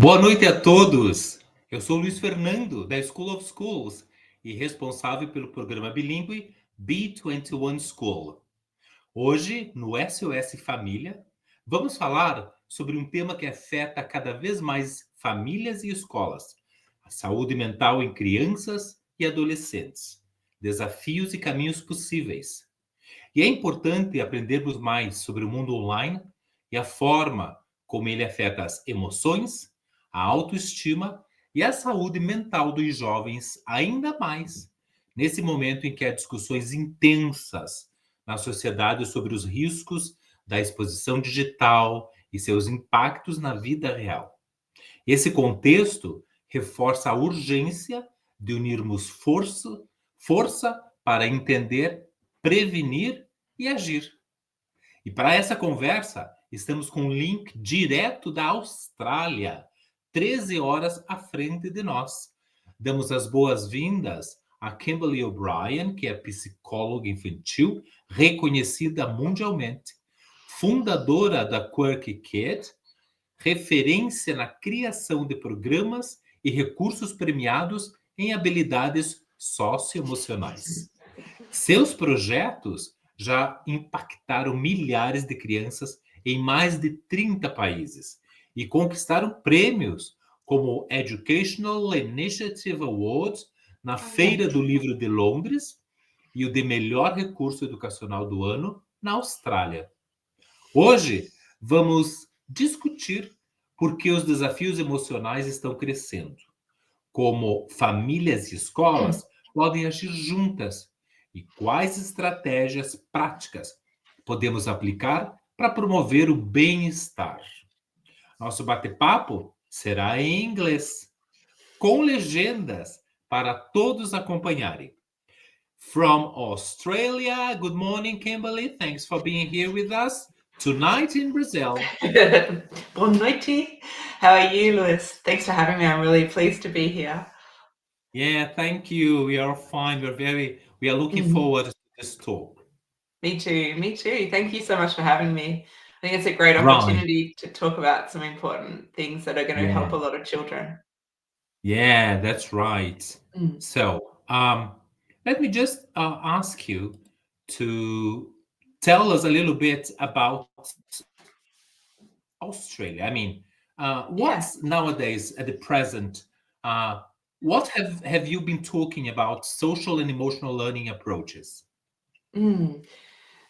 Boa noite a todos! Eu sou Luiz Fernando, da School of Schools, e responsável pelo programa bilíngue B21 School. Hoje, no SoS Família, vamos falar sobre um tema que afeta cada vez mais famílias e escolas: a saúde mental em crianças e adolescentes, desafios e caminhos possíveis. E é importante aprendermos mais sobre o mundo online e a forma como ele afeta as emoções, a autoestima e a saúde mental dos jovens, ainda mais nesse momento em que há discussões intensas na sociedade sobre os riscos da exposição digital e seus impactos na vida real. Esse contexto reforça a urgência de unirmos força para entender, prevenir e agir. E para essa conversa, estamos com um link direto da Austrália, 13 horas à frente de nós. Damos as boas-vindas a Kimberley O'Brien, que é psicóloga infantil reconhecida mundialmente, fundadora da Quirky Kid, referência na criação de programas e recursos premiados em habilidades socioemocionais. Seus projetos já impactaram milhares de crianças em mais de 30 países e conquistaram prêmios como o Educational Initiative Award na Feira do Livro de Londres e o de melhor recurso educacional do ano na Austrália. Hoje vamos discutir por que os desafios emocionais estão crescendo, como famílias e escolas podem agir juntas e quais estratégias práticas podemos aplicar para promover o bem-estar. Nosso bate-papo será em inglês, com legendas para todos acompanharem. From Australia, good morning, Kimberley. Thanks for being here with us tonight in Brazil. Boa noite. How are you, Luis? Thanks for having me. I'm really pleased to be here. Yeah, thank you. We are fine. We are looking forward to this talk. Me too. Me too. Thank you so much for having me. I think it's a great Right. opportunity to talk about some important things that are going to help a lot of children. Yeah, that's right. So, let me just ask you to tell us a little bit about Australia. I mean, what's nowadays at the present? What have you been talking about social and emotional learning approaches?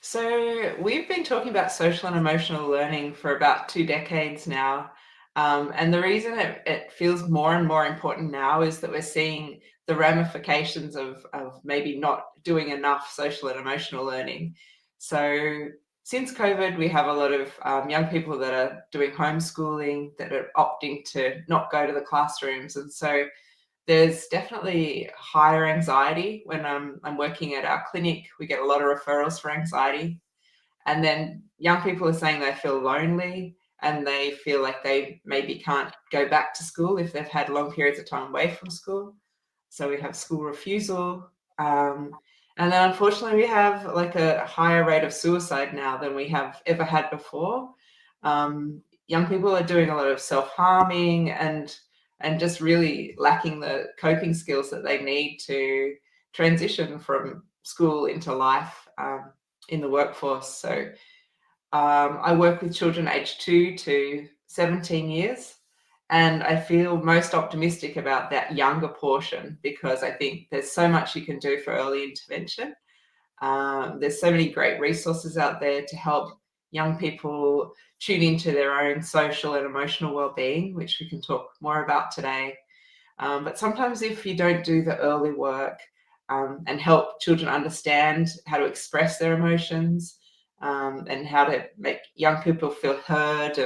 So we've been talking about social and emotional learning for about 2 decades now. And the reason it feels more and more important now is that we're seeing the ramifications of maybe not doing enough social and emotional learning. So since COVID, we have a lot of young people that are doing homeschooling, that are opting to not go to the classrooms. And so there's definitely higher anxiety when I'm working at our clinic. We get a lot of referrals for anxiety. And then young people are saying they feel lonely and they feel like they maybe can't go back to school if they've had long periods of time away from school. So we have school refusal. And then unfortunately, we have like a higher rate of suicide now than we have ever had before. Young people are doing a lot of self-harming and just really lacking the coping skills that they need to transition from school into life in the workforce. So I work with children aged 2 to 17 years, and I feel most optimistic about that younger portion because I think there's so much you can do for early intervention. There's so many great resources out there to help young people tune into their own social and emotional well-being, which we can talk more about today. But sometimes if you don't do the early work and help children understand how to express their emotions and how to make young people feel heard,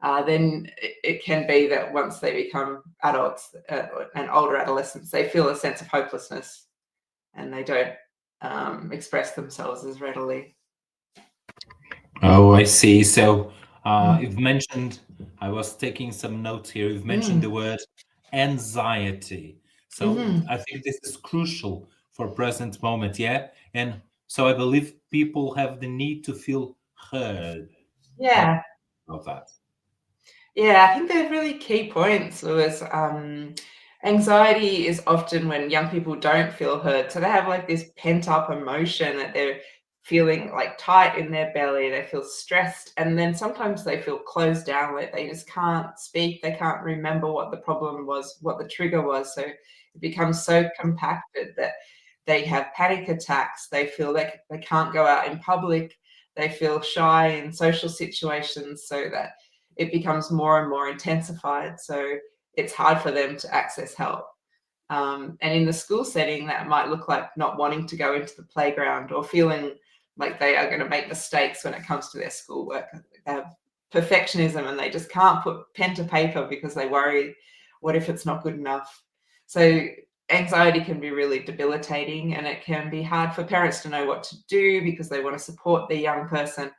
and then it can be that once they become adults and older adolescents, they feel a sense of hopelessness and they don't express themselves as readily. Oh, I see. So you've mentioned, I was taking some notes here, you've mentioned the word anxiety. So I think this is crucial for present moment, yeah? And so I believe people have the need to feel heard. Yeah. Of that. Yeah, I think they're really key points, Lewis. Anxiety is often when young people don't feel heard. So they have like this pent up emotion that they're feeling like tight in their belly, they feel stressed, and then sometimes they feel closed down, like they just can't speak, they can't remember what the problem was, what the trigger was. So it becomes so compacted that they have panic attacks, they feel like they can't go out in public, they feel shy in social situations, so that it becomes more and more intensified. So it's hard for them to access help. And in the school setting, that might look like not wanting to go into the playground or feeling like they are going to make mistakes when it comes to their schoolwork. They have perfectionism and they just can't put pen to paper because they worry, what if it's not good enough? So anxiety can be really debilitating, and it can be hard for parents to know what to do because they want to support their young person.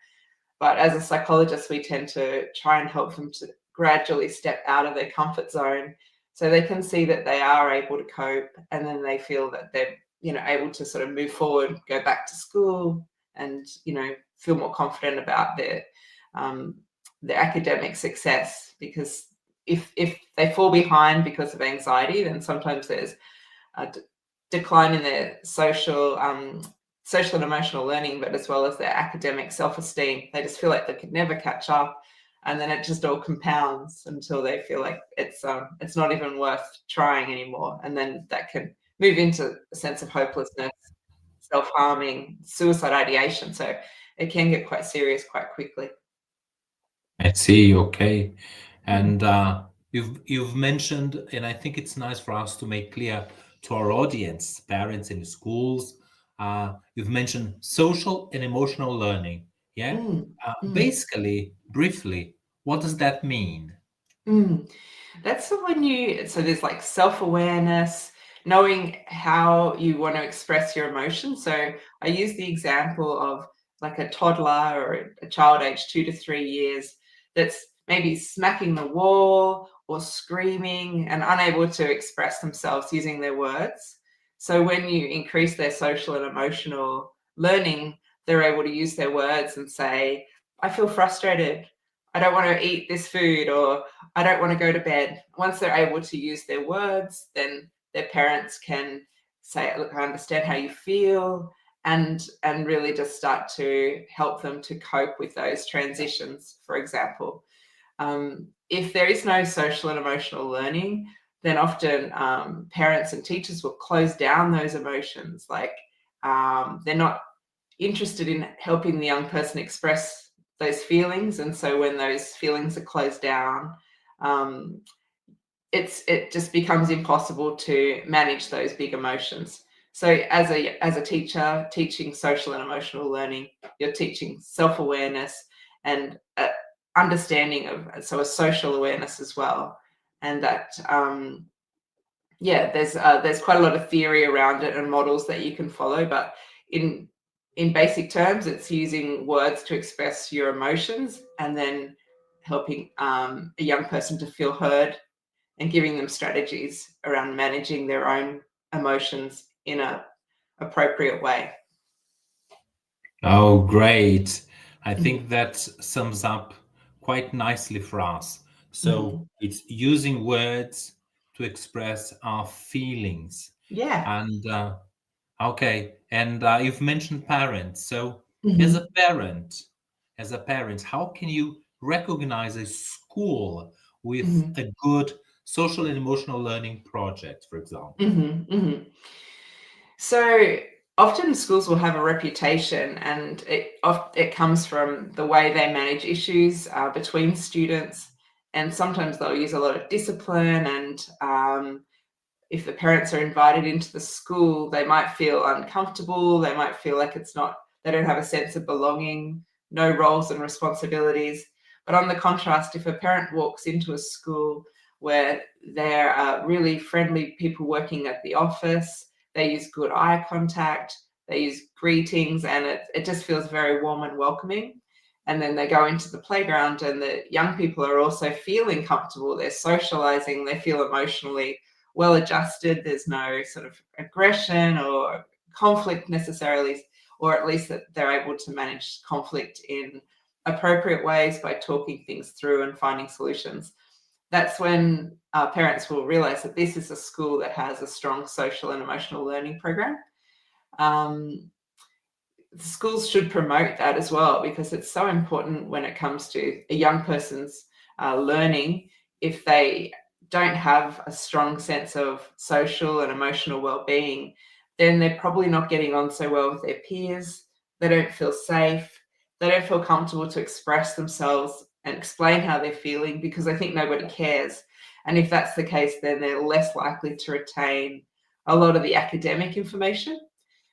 But as a psychologist, we tend to try and help them to gradually step out of their comfort zone so they can see that they are able to cope, and then they feel that they're, able to sort of move forward, go back to school, and, feel more confident about um, their academic success. Because if they fall behind because of anxiety, then sometimes there's a decline in their social and emotional learning, but as well as their academic self-esteem. They just feel like they could never catch up, and then it just all compounds until they feel like it's not even worth trying anymore, and then that can move into a sense of hopelessness, self-harming, suicide ideation. So it can get quite serious quite quickly. I see. Okay. Mm. And you've mentioned, and I think it's nice for us to make clear to our audience, parents in schools. You've mentioned social and emotional learning. Yeah. Mm. Mm. Basically, briefly, what does that mean? Mm. That's the when so there's like self-awareness, knowing how you want to express your emotions. So I use the example of like a toddler or a child aged 2 to 3 years that's maybe smacking the wall or screaming and unable to express themselves using their words. So when you increase their social and emotional learning, they're able to use their words and say, I feel frustrated. I don't want to eat this food, or I don't want to go to bed. Once they're able to use their words, then their parents can say, look, I understand how you feel, and really just start to help them to cope with those transitions, for example. If there is no social and emotional learning, then often parents and teachers will close down those emotions. Like they're not interested in helping the young person express those feelings, and so when those feelings are closed down, um, it just becomes impossible to manage those big emotions. So as a teacher teaching social and emotional learning, you're teaching self-awareness and understanding of, so a social awareness as well. And that yeah, there's quite a lot of theory around it and models that you can follow, but in basic terms, it's using words to express your emotions, and then helping a young person to feel heard, and giving them strategies around managing their own emotions in a appropriate way. Oh, great. I Mhm. think that sums up quite nicely for us. So Mhm. it's using words to express our feelings. Yeah. And okay, and you've mentioned parents. So as a Mhm. parent, how can you recognize a school with Mhm. a good social and emotional learning project, for example? Mhm. Mhm. So often schools will have a reputation, and it comes from the way they manage issues between students, and sometimes they'll use a lot of discipline. And if the parents are invited into the school, they might feel uncomfortable. They might feel like they don't have a sense of belonging, no roles and responsibilities. But on the contrast, if a parent walks into a school where there are really friendly people working at the office, they use good eye contact, they use greetings, and it just feels very warm and welcoming. And then they go into the playground, and the young people are also feeling comfortable. They're socializing, they feel emotionally well adjusted. There's no sort of aggression or conflict necessarily, or at least that they're able to manage conflict in appropriate ways by talking things through and finding solutions. That's when parents will realize that this is a school that has a strong social and emotional learning program. Schools should promote that as well, because it's so important when it comes to a young person's learning. If they don't have a strong sense of social and emotional well-being, then they're probably not getting on so well with their peers. They don't feel safe. They don't feel comfortable to express themselves and explain how they're feeling, because I think nobody cares. And if that's the case, then they're less likely to retain a lot of the academic information.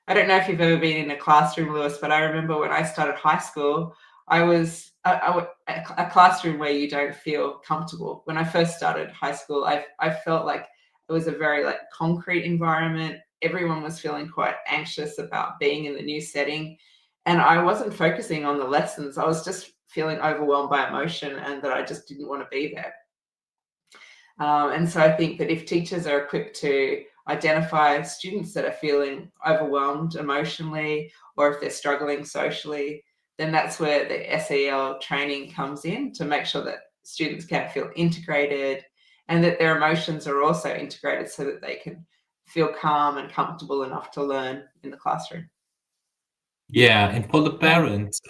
I don't know if you've ever been in a classroom, Lewis, but I remember when I started high school, I was a classroom where you don't feel comfortable. When I first started high school, I felt like it was a very concrete environment. Everyone was feeling quite anxious about being in the new setting. And I wasn't focusing on the lessons. I was just feeling overwhelmed by emotion, and that I just didn't want to be there. And so I think that if teachers are equipped to identify students that are feeling overwhelmed emotionally, or if they're struggling socially, then that's where the SEL training comes in, to make sure that students can feel integrated and that their emotions are also integrated, so that they can feel calm and comfortable enough to learn in the classroom. Yeah, and for the parents,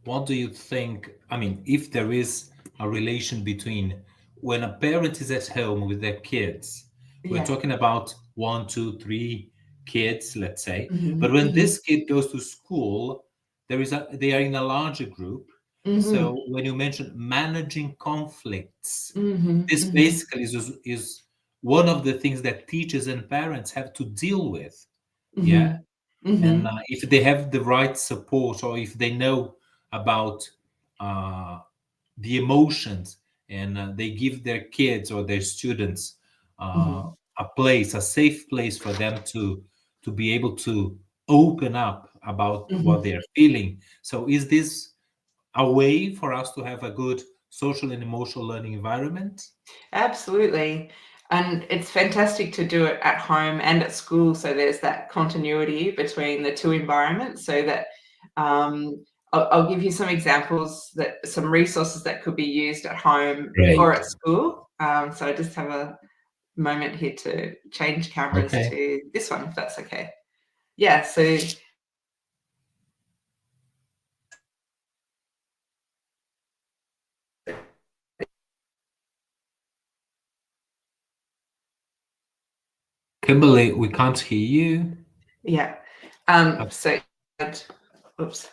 what do you think? I mean, if there is a relation between when a parent is at home with their kids, we're Yeah. talking about 1, 2, 3 kids, let's say. Mhm, But when mhm, this kid goes to school, they are in a larger group. mhm, So when you mention managing conflicts, mhm, this mhm, basically is one of the things that teachers and parents have to deal with. Yeah. mhm, And mhm, if they have the right support, or if they know about uh, the emotions, and they give their kids or their students uh, mhm, a place, a safe place for them to be able to open up about what mhm. they're feeling. So is this a way for us to have a good social and emotional learning environment? Absolutely. And it's fantastic to do it at home and at school. So there's that continuity between the two environments, so that I'll give you some examples, that some resources that could be used at home or Great. at school. So I just have a moment here to change cameras Okay. to this one, if that's okay. Yeah. So Kimberly, we can't hear you. yeah. Uh, So oops.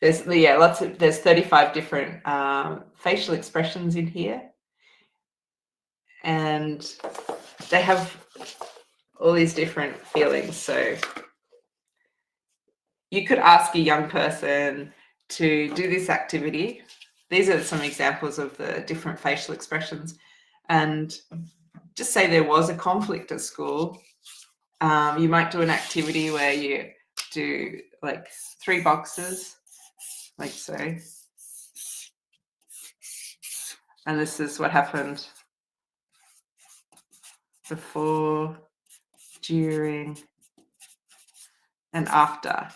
There's 35 different facial expressions in here, and they have all these different feelings. So you could ask a young person to do this activity. These are some examples of the different facial expressions, and just say there was a conflict at school. You might do an activity where you do 3 boxes, like so. And this is what happened before, during, and after.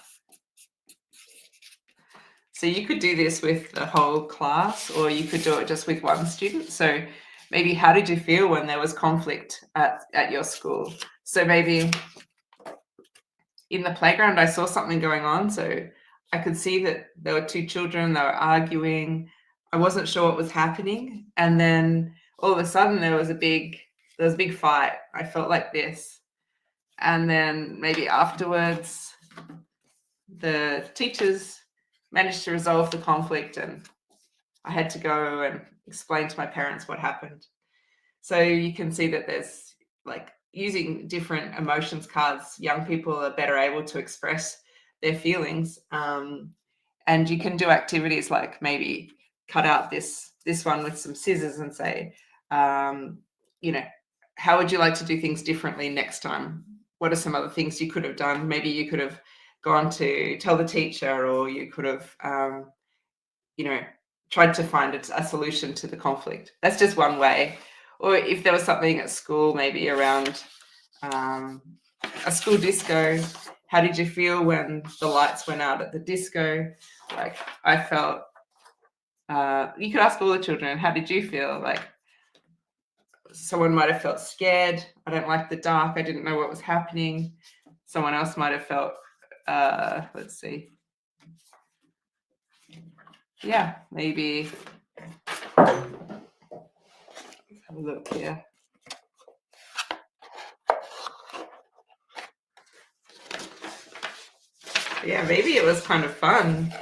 So you could do this with the whole class, or you could do it just with one student. So maybe, how did you feel when there was conflict at your school? So maybe in the playground, I saw something going on. So I could see that there were 2 children, they were arguing. I wasn't sure what was happening. And then all of a sudden there was a big fight. I felt like this. And then maybe afterwards, the teachers managed to resolve the conflict, and I had to go and explain to my parents what happened. So you can see that there's using different emotions cards, young people are better able to express their feelings. And you can do activities like maybe cut out this one with some scissors and say, you know, how would you like to do things differently next time? What are some other things you could have done? Maybe you could have gone to tell the teacher, or you could have, tried to find a solution to the conflict. That's just one way. Or if there was something at school, maybe around a school disco, how did you feel when the lights went out at the disco? Like I felt, you could ask all the children, how did you feel? Like someone might have felt scared. I don't like the dark. I didn't know what was happening. Someone else might have felt, let's see. Yeah, maybe. Let's have a look here. Yeah, maybe it was kind of fun.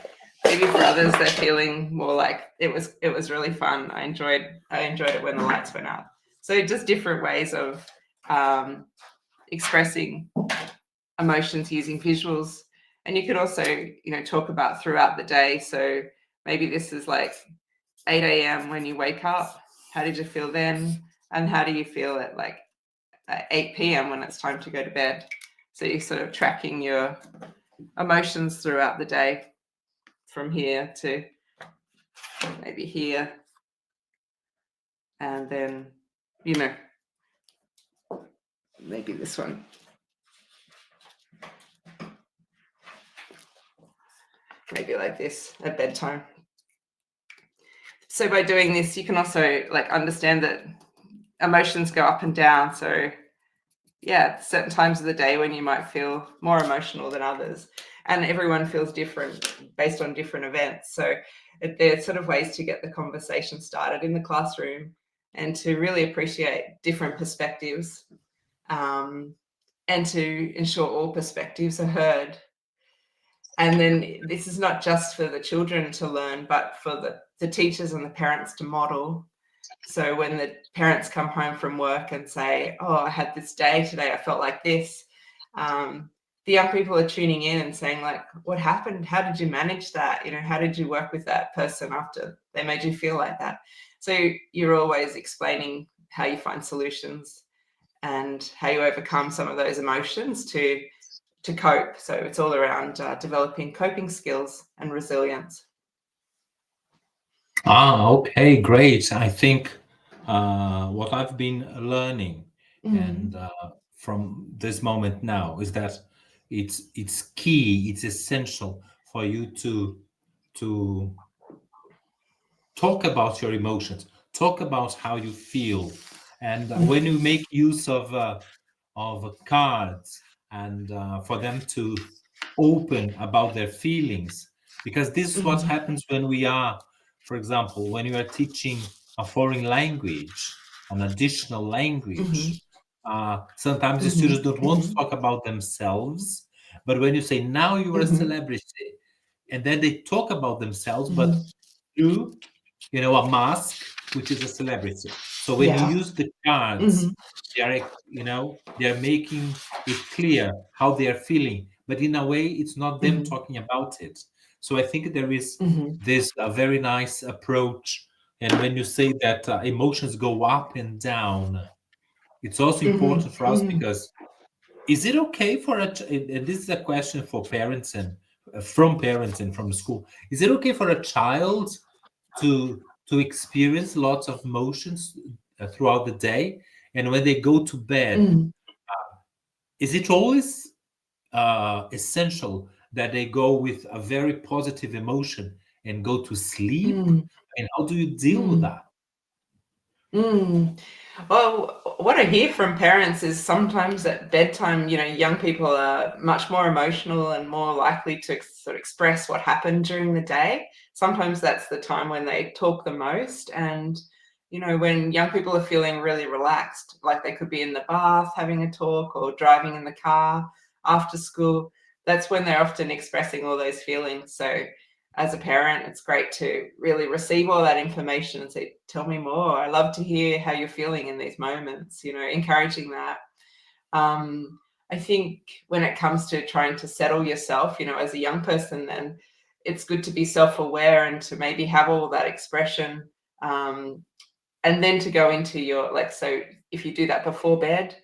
Maybe for others, they're feeling more like it was really fun. I enjoyed it when the lights went out. So just different ways of expressing emotions using visuals. And you could also, talk about throughout the day. So maybe this is like 8 a.m. when you wake up. How did you feel then? And how do you feel at like 8 p.m. when it's time to go to bed? So you're sort of tracking your emotions throughout the day from here to maybe here. And then, maybe this one. Maybe like this at bedtime. So by doing this, you can also understand that emotions go up and down. So yeah, certain times of the day when you might feel more emotional than others, and everyone feels different based on different events. So there's sort of ways to get the conversation started in the classroom and to really appreciate different perspectives, and to ensure all perspectives are heard. And then this is not just for the children to learn, but for the teachers and the parents to model. So when the parents come home from work and say, oh, I had this day today, I felt like this, the young people are tuning in and saying, like, what happened? How did you manage that? How did you work with that person after they made you feel like that? So you're always explaining how you find solutions and how you overcome some of those emotions to cope. So it's all around developing coping skills and resilience. Okay, great. I think what I've been learning and from this moment now is that it's key, it's essential for you to talk about your emotions, talk about how you feel, and when you make use of cards and for them to open about their feelings, because this is what happens when we are, for example, when you are teaching a foreign language, an additional language. Sometimes the students don't want to talk about themselves, but when you say now you are a celebrity, and then they talk about themselves, but through a mask, which is a celebrity. So when you use the cards, they are making it clear how they are feeling, but in a way, it's not them talking about it. So I think there is this a very nice approach. And when you say that emotions go up and down, it's also important for us because is it okay for and this is a question for parents and from parents and from school, is it okay for a child to experience lots of emotions throughout the day, and when they go to bed, is it always essential that they go with a very positive emotion and go to sleep? And how do you deal with that? Well, what I hear from parents is sometimes at bedtime, young people are much more emotional and more likely to sort of express what happened during the day. Sometimes that's the time when they talk the most. And, when young people are feeling really relaxed, like they could be in the bath having a talk or driving in the car after school, that's when they're often expressing all those feelings. So as a parent, it's great to really receive all that information and say, tell me more. I love to hear how you're feeling in these moments, encouraging that. I think when it comes to trying to settle yourself, as a young person, then it's good to be self-aware and to maybe have all that expression. And then to go into your, so if you do that before bed,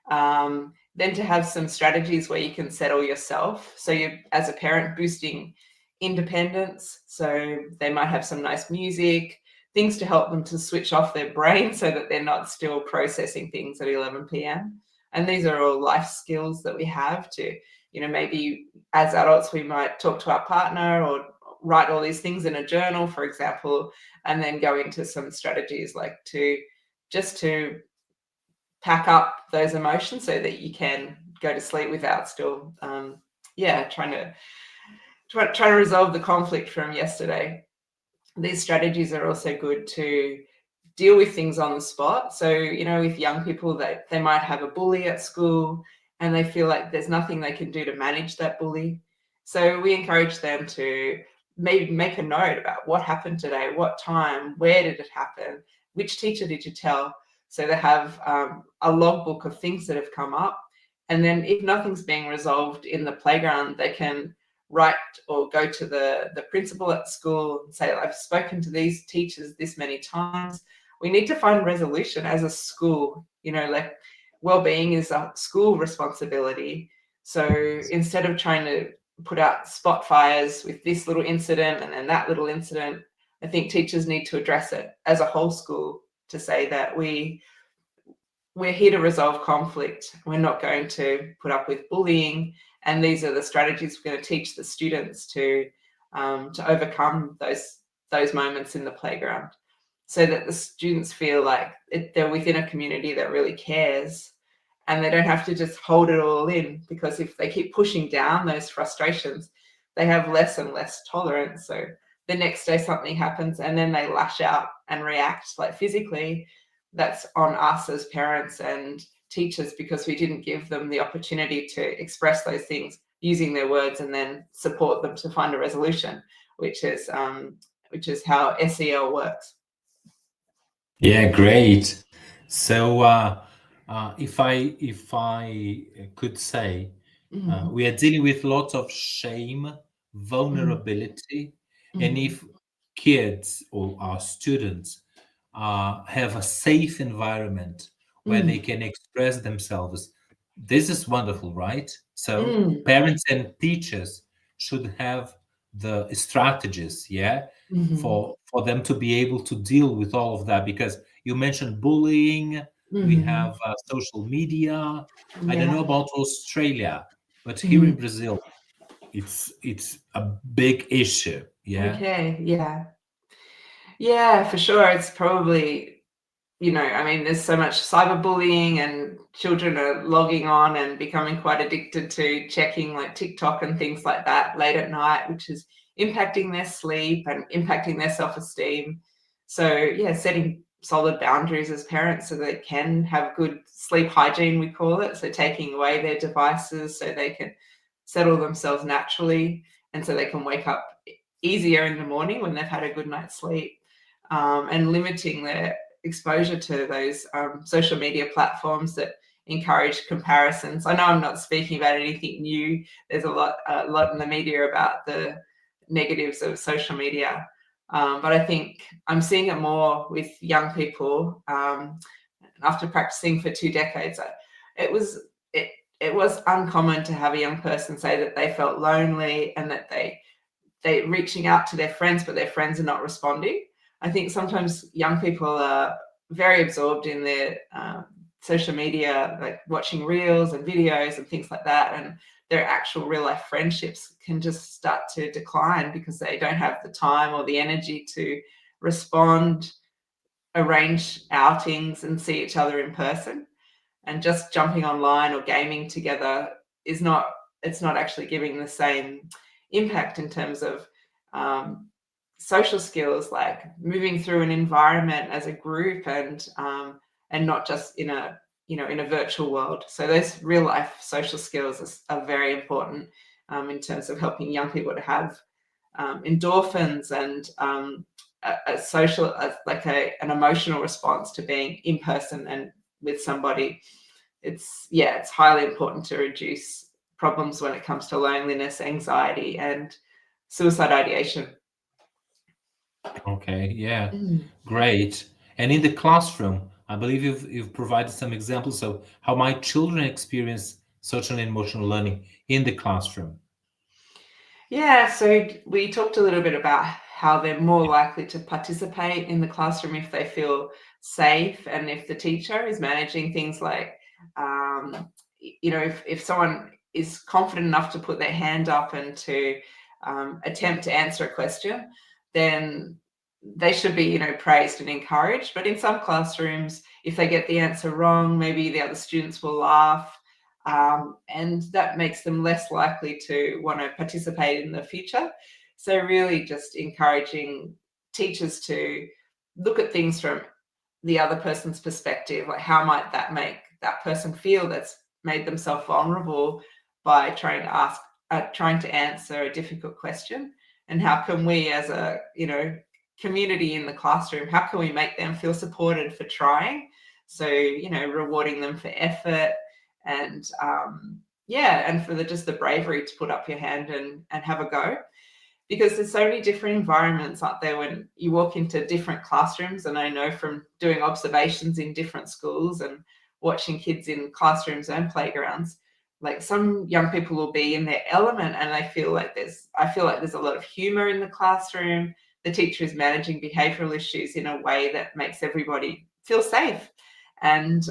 then to have some strategies where you can settle yourself. So you, as a parent, boosting independence. So they might have some nice music, things to help them to switch off their brain so that they're not still processing things at 11 p.m. And these are all life skills that we have to maybe as adults we might talk to our partner or write all these things in a journal, for example, and then go into some strategies like to pack up those emotions so that you can go to sleep without still trying to resolve the conflict from yesterday. These strategies are also good to deal with things on the spot. So, with young people, they might have a bully at school and they feel like there's nothing they can do to manage that bully. So we encourage them to maybe make a note about what happened today, what time, where did it happen, which teacher did you tell? So they have a logbook of things that have come up. And then if nothing's being resolved in the playground, they can write or go to the principal at school and say, I've spoken to these teachers this many times. We need to find resolution as a school. Like well-being is a school responsibility. So instead of trying to put out spot fires with this little incident and then that little incident, I think teachers need to address it as a whole school to say that we're here to resolve conflict. We're not going to put up with bullying. And these are the strategies we're going to teach the students to overcome those moments in the playground, so that the students feel like they're within a community that really cares, and they don't have to just hold it all in, because if they keep pushing down those frustrations, they have less and less tolerance. So the next day something happens and then they lash out and react like physically. That's on us as parents and teachers, because we didn't give them the opportunity to express those things using their words and then support them to find a resolution, which is how SEL works. Yeah, great. So, if I could say, we are dealing with lots of shame, vulnerability, and if kids or our students have a safe environment where they can express themselves, this is wonderful, right? So, parents and teachers should have the strategies, yeah, for them to be able to deal with all of that, because you mentioned bullying, we have social media. I don't know about Australia, but here in Brazil it's a big issue. Yeah. Okay, yeah, for sure. It's probably, there's so much cyberbullying and children are logging on and becoming quite addicted to checking like TikTok and things like that late at night, which is impacting their sleep and impacting their self-esteem. So yeah, setting solid boundaries as parents so they can have good sleep hygiene, we call it. So taking away their devices so they can settle themselves naturally and so they can wake up easier in the morning when they've had a good night's sleep, and limiting their exposure to those social media platforms that encourage comparisons. I know I'm not speaking about anything new. There's a lot in the media about the negatives of social media, but I think I'm seeing it more with young people. After practicing for 2 decades, it was uncommon to have a young person say that they felt lonely and that they reaching out to their friends, but their friends are not responding. I think sometimes young people are very absorbed in their social media, like watching reels and videos and things like that, and their actual real life friendships can just start to decline because they don't have the time or the energy to respond, arrange outings and see each other in person. And just jumping online or gaming together it's not actually giving the same impact in terms of social skills, like moving through an environment as a group and not just in a virtual world. So those real life social skills are very important in terms of helping young people to have endorphins and a social, an emotional response to being in person and with somebody. It's highly important to reduce problems when it comes to loneliness, anxiety, and suicide ideation. Okay, yeah, great. And in the classroom, I believe you've provided some examples of how my children experience social and emotional learning in the classroom. Yeah, so we talked a little bit about how they're more likely to participate in the classroom if they feel safe and if the teacher is managing things like, if someone is confident enough to put their hand up and to attempt to answer a question, then they should be, praised and encouraged. But in some classrooms, if they get the answer wrong, maybe the other students will laugh, and that makes them less likely to want to participate in the future. So really just encouraging teachers to look at things from the other person's perspective, like how might that make that person feel that's made themselves vulnerable by trying to answer a difficult question, and how can we as a community in the classroom, how can we make them feel supported for trying? So rewarding them for effort, and and for just the bravery to put up your hand and have a go. Because there's so many different environments out there when you walk into different classrooms. And I know from doing observations in different schools and watching kids in classrooms and playgrounds, like some young people will be in their element and I feel like there's a lot of humor in the classroom. The teacher is managing behavioral issues in a way that makes everybody feel safe, and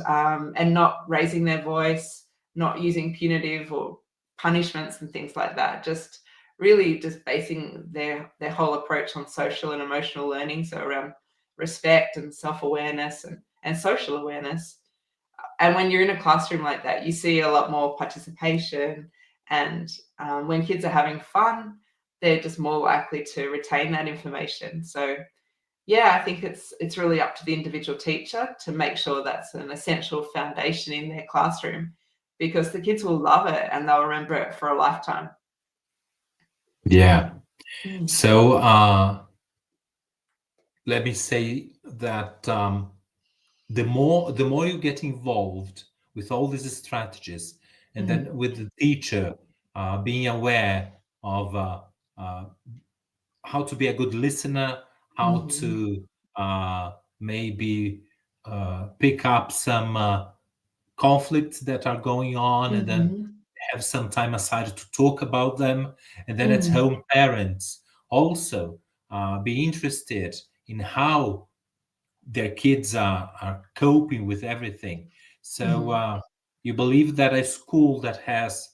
not raising their voice, not using punitive or punishments and things like that. Just really just basing their whole approach on social and emotional learning, so around respect and self-awareness and social awareness. And when you're in a classroom like that, you see a lot more participation, and when kids are having fun, they're just more likely to retain that information. So yeah, I think it's really up to the individual teacher to make sure that's an essential foundation in their classroom, because the kids will love it and they'll remember it for a lifetime. Yeah. Mm. So let me say that the more you get involved with all these strategies, and then with the teacher being aware of how to be a good listener, how to maybe pick up some conflicts that are going on, and then have some time aside to talk about them. And then at home, parents also be interested in how their kids are coping with everything. So you believe that a school that has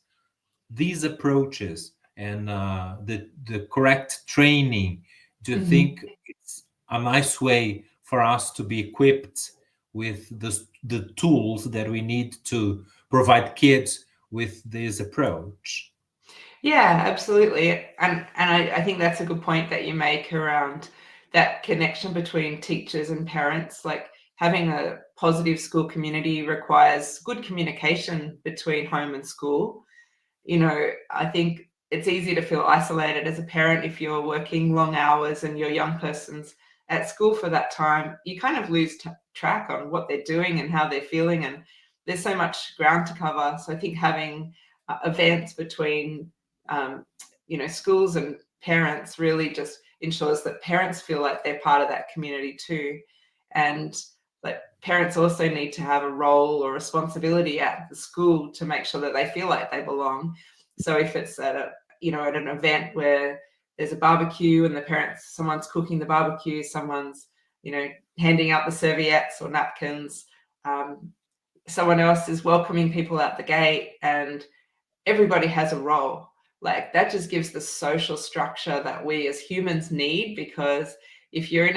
these approaches and the correct training, do you think it's a nice way for us to be equipped with the tools that we need to provide kids with this approach? Yeah, absolutely. And I think that's a good point that you make around that connection between teachers and parents. Like, having a positive school community requires good communication between home and school. I think it's easy to feel isolated as a parent if you're working long hours and your young person's at school for that time. You kind of lose track on what they're doing and how they're feeling, and there's so much ground to cover. So I think having events between schools and parents really just ensures that parents feel like they're part of that community too. And like, parents also need to have a role or responsibility at the school to make sure that they feel like they belong. So if it's at an event where there's a barbecue and someone's cooking the barbecue, someone's handing out the serviettes or napkins, someone else is welcoming people out the gate, and everybody has a role. Like, that just gives the social structure that we as humans need, because if you're in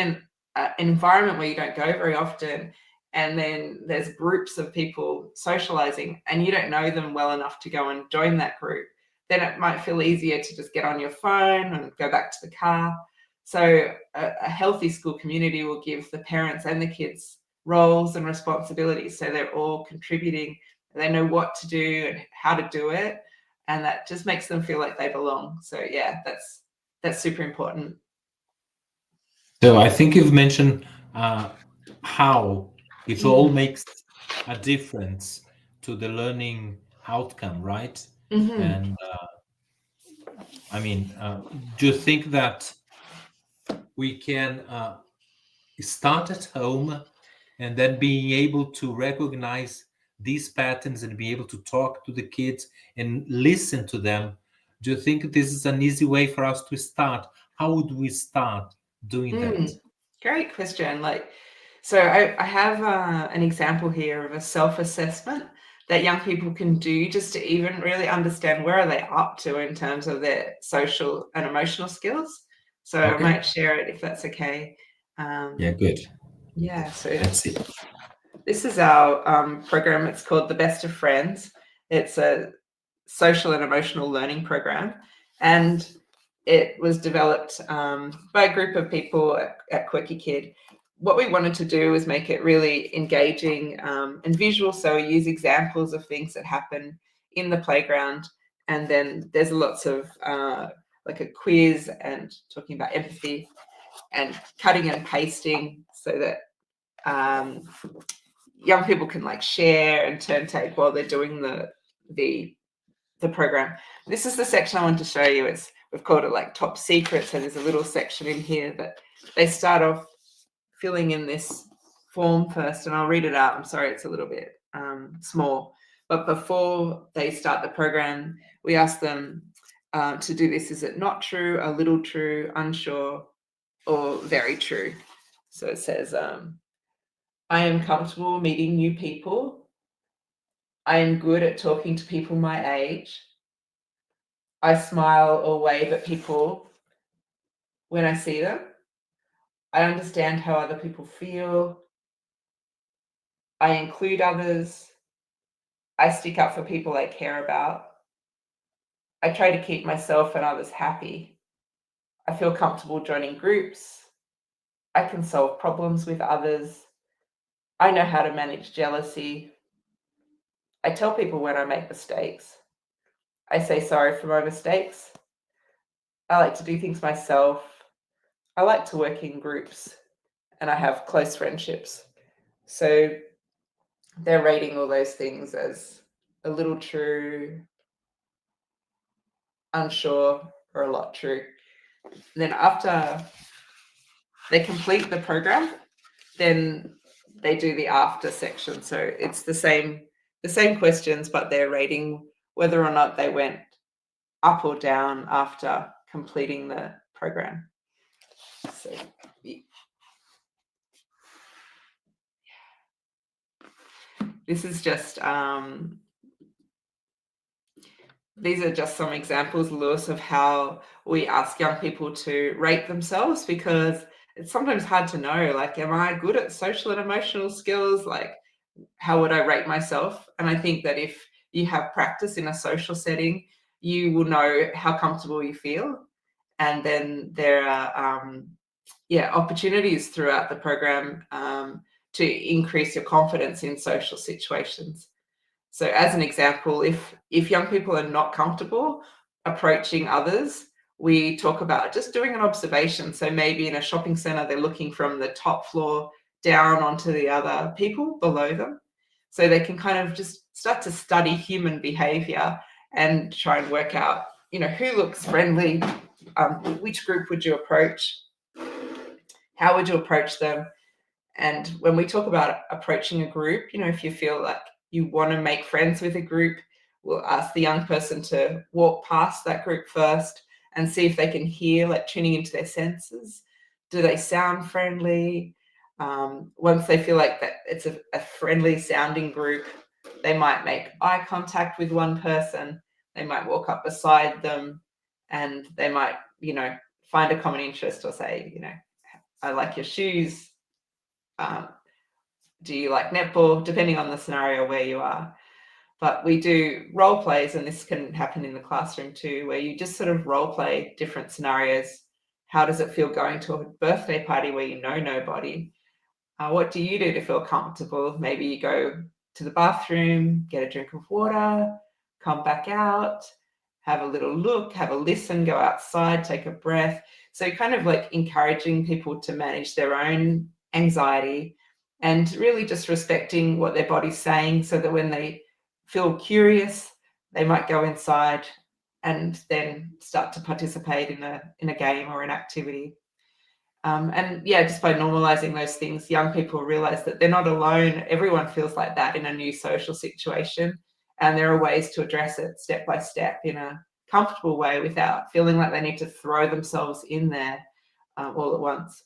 an environment where you don't go very often, and then there's groups of people socializing and you don't know them well enough to go and join that group, then it might feel easier to just get on your phone and go back to the car. So a healthy school community will give the parents and the kids roles and responsibilities, so they're all contributing. They know what to do and how to do it, and that just makes them feel like they belong. So yeah, that's super important. So I think you've mentioned how it all makes a difference to the learning outcome, right? And I mean, do you think that we can start at home, and then being able to recognize these patterns and be able to talk to the kids and listen to them? Do you think this is an easy way for us to start? How would we start doing that? Great question. So I have an example here of a self-assessment that young people can do just to even really understand where are they up to in terms of their social and emotional skills. So I might share it if that's okay. Yeah, good. Yeah, so Let's see. this is our program. It's called The Best of Friends. It's a social and emotional learning program, and it was developed by a group of people at Quirky Kid. What we wanted to do was make it really engaging and visual, so we use examples of things that happen in the playground, and then there's lots of like a quiz and talking about empathy and cutting and pasting so that young people can like share and turn tape while they're doing the program. This is the section I want to show you. We've called it like top secret. So there's a little section in here that they start off filling in this form first, and I'll read it out. I'm sorry, it's a little bit small. But before they start the program, we ask them to do this. Is it not true, a little true, unsure, or very true? So it says, I am comfortable meeting new people. I am good at talking to people my age. I smile or wave at people when I see them. I understand how other people feel. I include others. I stick up for people I care about. I try to keep myself and others happy. I feel comfortable joining groups. I can solve problems with others. I know how to manage jealousy. I tell people when I make mistakes. I say sorry for my mistakes. I like to do things myself. I like to work in groups, and I have close friendships. So they're rating all those things as a little true, unsure, or a lot true. And then after they complete the program, then they do the after section. So it's the same questions, but they're rating whether or not they went up or down after completing the program. So this is just these are just some examples, Lewis, of how we ask young people to rate themselves, because it's sometimes hard to know, like, am I good at social and emotional skills? Like, how would I rate myself? And I think that if you have practice in a social setting, you will know how comfortable you feel. And then there are opportunities throughout the program to increase your confidence in social situations. So as an example, if young people are not comfortable approaching others, we talk about just doing an observation. So maybe in a shopping center, they're looking from the top floor down onto the other people below them. So they can kind of just start to study human behavior and try and work out, who looks friendly, which group would you approach, how would you approach them? And when we talk about approaching a group, if you feel like you want to make friends with a group, we'll ask the young person to walk past that group first and see if they can hear, like tuning into their senses. Do they sound friendly? Once they feel like that it's a friendly sounding group, they might make eye contact with one person. They might walk up beside them, and they might, find a common interest, or say, I like your shoes. Do you like netball? Depending on the scenario where you are. But we do role plays, and this can happen in the classroom too, where you just sort of role play different scenarios. How does it feel going to a birthday party where you know nobody? What do you do to feel comfortable? Maybe you go to the bathroom, get a drink of water, come back out, have a little look, have a listen, go outside, take a breath. So kind of like encouraging people to manage their own anxiety and really just respecting what their body's saying, so that when they feel curious, they might go inside and then start to participate in a game or an activity. And just by normalizing those things, young people realize that they're not alone. Everyone feels like that in a new social situation, and there are ways to address it step by step in a comfortable way without feeling like they need to throw themselves in there all at once.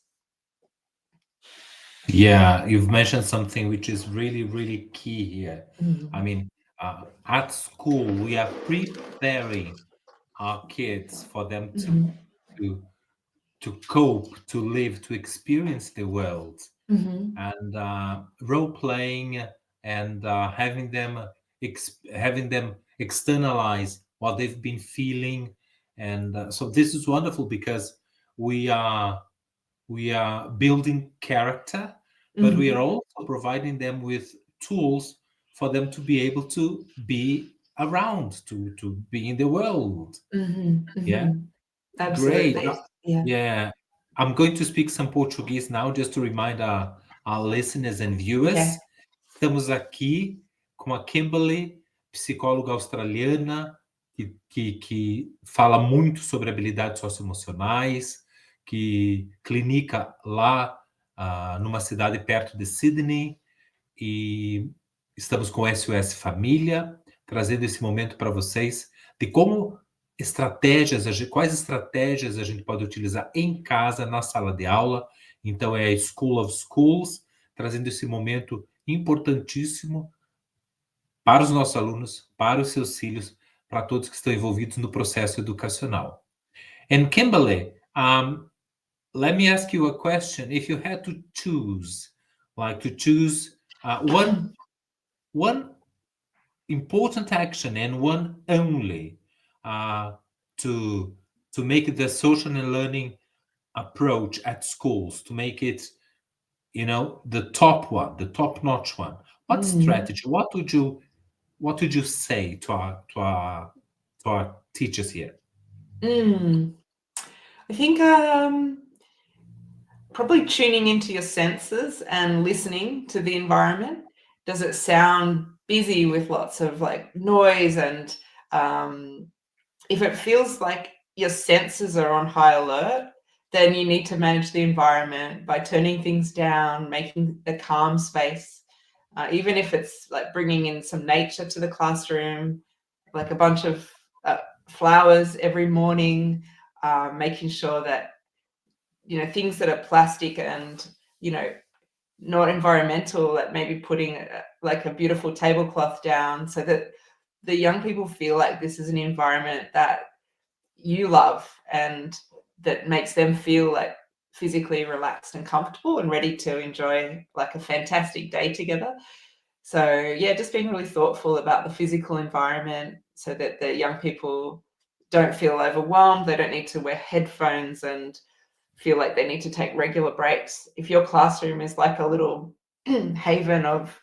Yeah, you've mentioned something which is really, really key here. I mean, at school, we are preparing our kids for them Mhm. to cope, to live, to experience the world, Mhm. and role playing, and having them externalize what they've been feeling, and so this is wonderful because we are we are building character, but we are Mhm. also providing them with tools for them to be able to be around, to be in the world. Mhm. Yeah, Mhm. great. Absolutely. Yeah. Yeah, I'm going to speak some Portuguese now, just to remind our listeners and Yeah. viewers. Estamos aqui com a Kimberley, psicóloga australiana, que fala muito sobre habilidades socioemocionais, que clinica lá numa cidade perto de Sydney, e estamos com o SOS Família, trazendo esse momento para vocês de como quais estratégias a gente pode utilizar em casa, na sala de aula. Então, é a School of Schools, trazendo esse momento importantíssimo para os nossos alunos, para os seus filhos, para todos que estão envolvidos no processo educacional. And Kimberley, let me ask you a question. If you had to choose, one important action and one only uh, to make the social and learning approach at schools, to make it, the top one, the top notch one, what Mm. strategy, what would you say to our teachers here? Mm. I think probably tuning into your senses and listening to the environment. Does it sound busy with lots of like noise? And if it feels like your senses are on high alert, then you need to manage the environment by turning things down, making a calm space. Even if it's like bringing in some nature to the classroom, like a bunch of flowers every morning, making sure that things that are plastic and not environmental, like maybe putting like a beautiful tablecloth down so that the young people feel like this is an environment that you love and that makes them feel like physically relaxed and comfortable and ready to enjoy like a fantastic day together. So yeah, just being really thoughtful about the physical environment so that the young people don't feel overwhelmed. They don't need to wear headphones and feel like they need to take regular breaks. If your classroom is like a little haven of,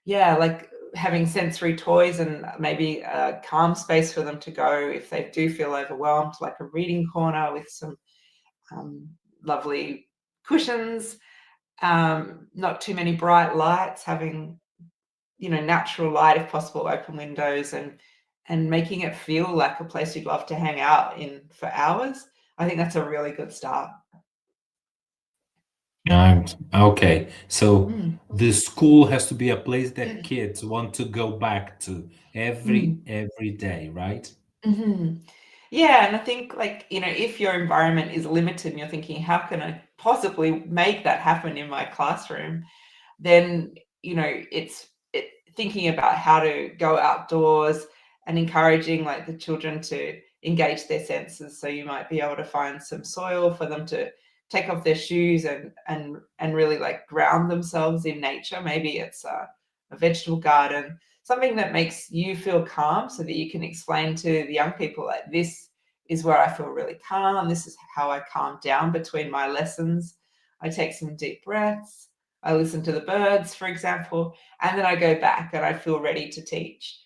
like having sensory toys and maybe a calm space for them to go if they do feel overwhelmed, like a reading corner with some lovely cushions, not too many bright lights, having natural light if possible, open windows, and making it feel like a place you'd love to hang out in for hours. I think that's a really good start. Okay, so Mm. the school has to be a place that kids want to go back to every Mm. every day, right? Mhm. Yeah, and I think, like, if your environment is limited and you're thinking, "How can I possibly make that happen in my classroom?" Then, thinking about how to go outdoors and encouraging, like, the children to engage their senses. So you might be able to find some soil for them to take off their shoes and really, like, ground themselves in nature. Maybe it's a vegetable garden, something that makes you feel calm so that you can explain to the young people, like, this is where I feel really calm. This is how I calm down between my lessons. I take some deep breaths. I listen to the birds, for example, and then I go back and I feel ready to teach.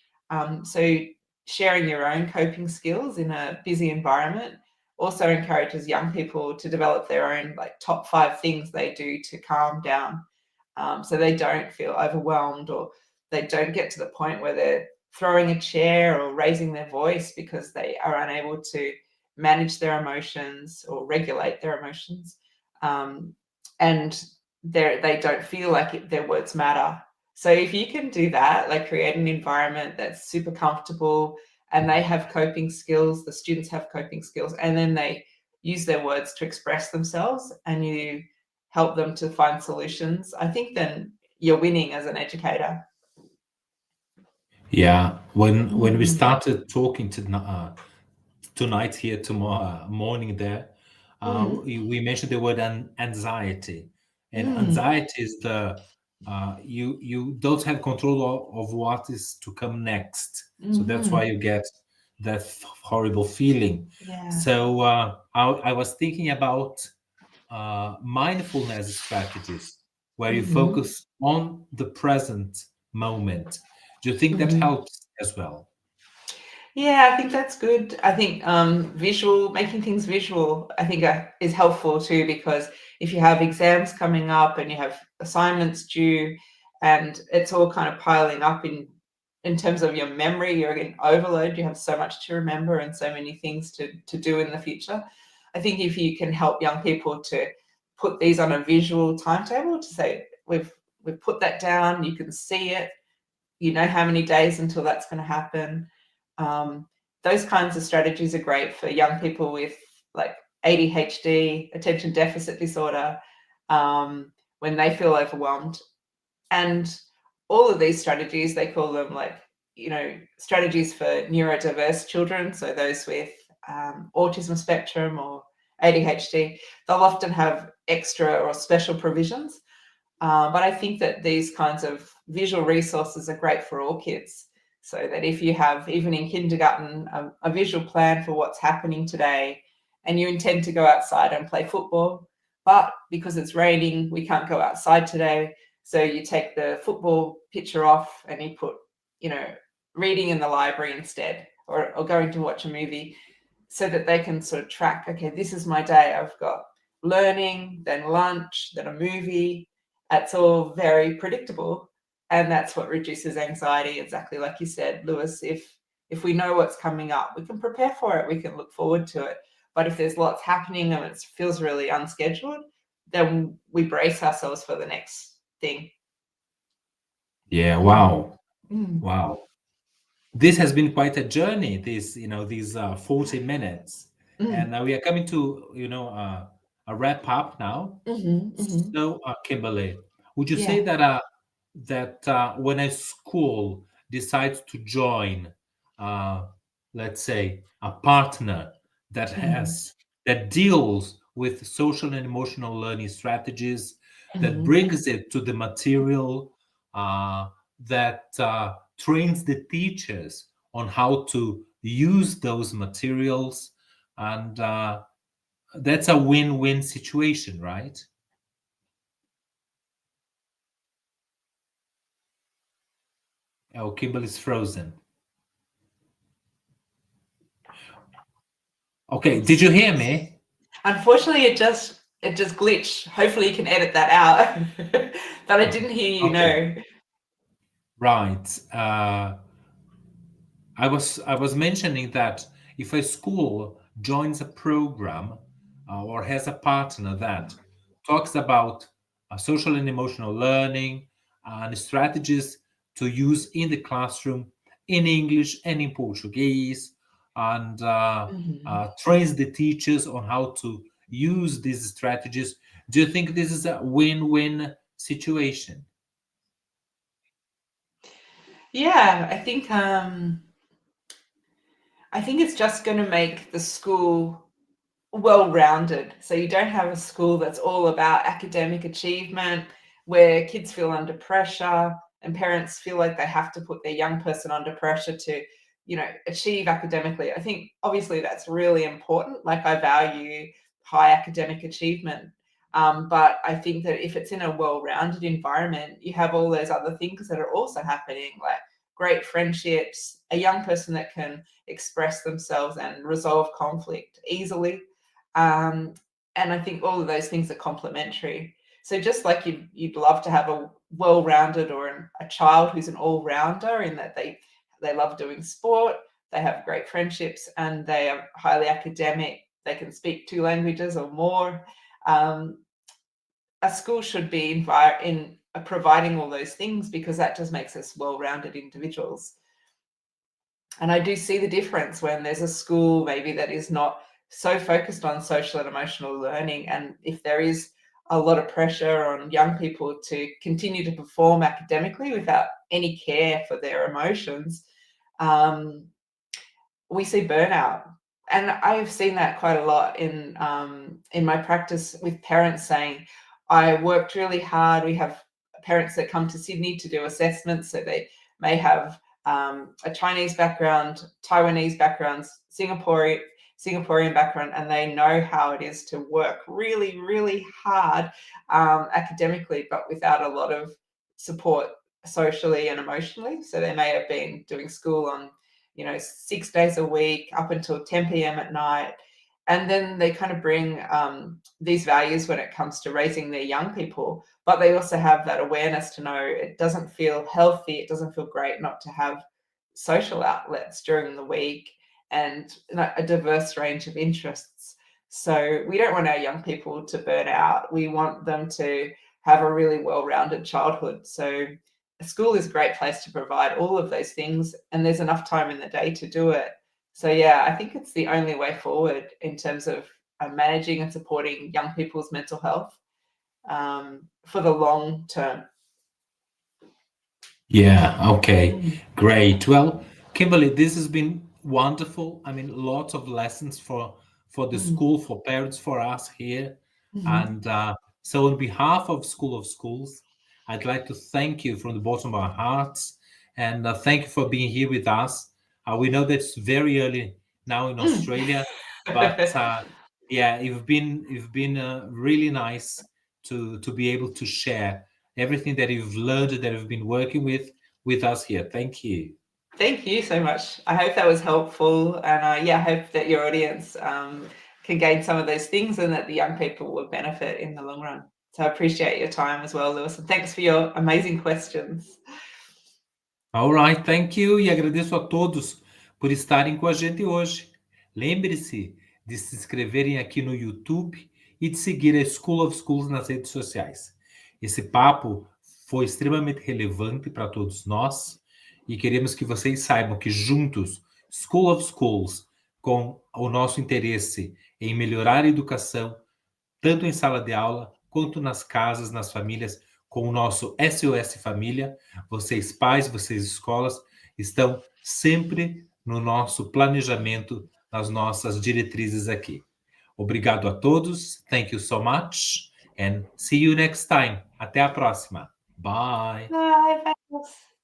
So sharing your own coping skills in a busy environment also encourages young people to develop their own like top 5 things they do to calm down, so they don't feel overwhelmed or they don't get to the point where they're throwing a chair or raising their voice because they are unable to manage their emotions or regulate their emotions. And they don't feel like their words matter. So if you can do that, like create an environment that's super comfortable and they have coping skills, the students have coping skills, and then they use their words to express themselves and you help them to find solutions, I think then you're winning as an educator. Yeah, when we Mm, started talking tonight here, tomorrow morning there, mm, we mentioned the word anxiety, and mm, anxiety is the you don't have control of what is to come next, so that's why mhm. you get that horrible feeling. Yeah. So I was thinking about mindfulness strategies where you Mhm, focus on the present moment. Do you think that mhm. helps as well? Yeah, I think that's good. I think visual, making things visual, I think is helpful too, because if you have exams coming up and you have assignments due, and it's all kind of piling up in terms of your memory, you're getting overload. You have so much to remember and so many things to do in the future. I think if you can help young people to put these on a visual timetable, to say we've put that down, you can see it, you know how many days until that's going to happen. Um, those kinds of strategies are great for young people with like ADHD, attention deficit disorder, when they feel overwhelmed. And all of these strategies, they call them like, strategies for neurodiverse children. So those with autism spectrum or ADHD, they'll often have extra or special provisions, but I think that these kinds of visual resources are great for all kids. So that if you have, even in kindergarten, a visual plan for what's happening today, and you intend to go outside and play football, but because it's raining, we can't go outside today. So you take the football picture off and you put, you know, reading in the library instead, or going to watch a movie, so that they can sort of track, okay, this is my day. I've got learning, then lunch, then a movie. It's all very predictable. And that's what reduces anxiety, exactly like you said, Lewis. If we know what's coming up, we can prepare for it, we can look forward to it. But if there's lots happening and it feels really unscheduled, then we brace ourselves for the next thing. Yeah, Mm. wow, Mm. wow. This has been quite a journey. These 40 minutes, Mm. and we are coming to a wrap up now. Mm-hmm. Mm-hmm. So, Kimberly, would you say Yeah. that when a school decides to join, uh, let's say, a partner that Mm. has that deals with social and emotional learning strategies, that Mm. brings it to the material, that trains the teachers on how to use those materials, and that's a win-win situation, right? Oh, Kimberly's frozen. Okay, did you hear me? Unfortunately, it just glitched. Hopefully, you can edit that out. But I didn't hear you. Okay, No. right. I was mentioning that if a school joins a program or has a partner that talks about social and emotional learning and strategies to use in the classroom in English and in Portuguese, and Mhm. trains the teachers on how to use these strategies, do you think this is a win-win situation? Yeah, I think it's just going to make the school well-rounded. So you don't have a school that's all about academic achievement, where kids feel under pressure and parents feel like they have to put their young person under pressure to, achieve academically. I think obviously that's really important. Like, I value high academic achievement. But I think that if it's in a well-rounded environment, you have all those other things that are also happening, like great friendships, a young person that can express themselves and resolve conflict easily. Um, and I think all of those things are complementary. So just like you'd love to have a well-rounded, or a child who's an all-rounder, in that they love doing sport, they have great friendships, and they are highly academic. They can speak two languages or more. Um, a school should be providing all those things, because that just makes us well-rounded individuals. And I do see the difference when there's a school maybe that is not so focused on social and emotional learning. And if there is a lot of pressure on young people to continue to perform academically without any care for their emotions, we see burnout. And I've seen that quite a lot in my practice with parents saying, I worked really hard. We have parents that come to Sydney to do assessments, so they may have a Chinese background, Taiwanese backgrounds, Singaporean background, and they know how it is to work really, really hard academically, but without a lot of support socially and emotionally. So they may have been doing school on 6 days a week up until 10 p.m. at night. And then they kind of bring these values when it comes to raising their young people, but they also have that awareness to know it doesn't feel healthy, it doesn't feel great not to have social outlets during the week and a diverse range of interests. So we don't want our young people to burn out. We want them to have a really well-rounded childhood. So school is a great place to provide all of those things, and there's enough time in the day to do it. So yeah, I think it's the only way forward in terms of managing and supporting young people's mental health for the long term. Yeah, okay, great. Well, Kimberley, this has been wonderful. I mean, lots of lessons for the school, for parents, for us here. And so on behalf of School of Schools, I'd like to thank you from the bottom of our hearts, and thank you for being here with us. We know that it's very early now in Australia, but yeah, you've been really nice to be able to share everything that you've learned, that you've been working with us here. Thank you. Thank you so much. I hope that was helpful, and yeah, I hope that your audience can gain some of those things and that the young people will benefit in the long run. So I appreciate your time as well, Lewis, and thanks for your amazing questions. All right, thank you. E agradeço a todos por estarem com a gente hoje. Lembre-se de se inscreverem aqui no YouTube e de seguir a School of Schools nas redes sociais. Esse papo foi extremamente relevante para todos nós e queremos que vocês saibam que juntos, School of Schools, com o nosso interesse em melhorar a educação, tanto em sala de aula quanto nas casas, nas famílias, com o nosso SoS Família, vocês pais, vocês escolas, estão sempre no nosso planejamento, nas nossas diretrizes aqui. Obrigado a todos. Thank you so much and see you next time. Até a próxima. Bye. Bye. Thanks.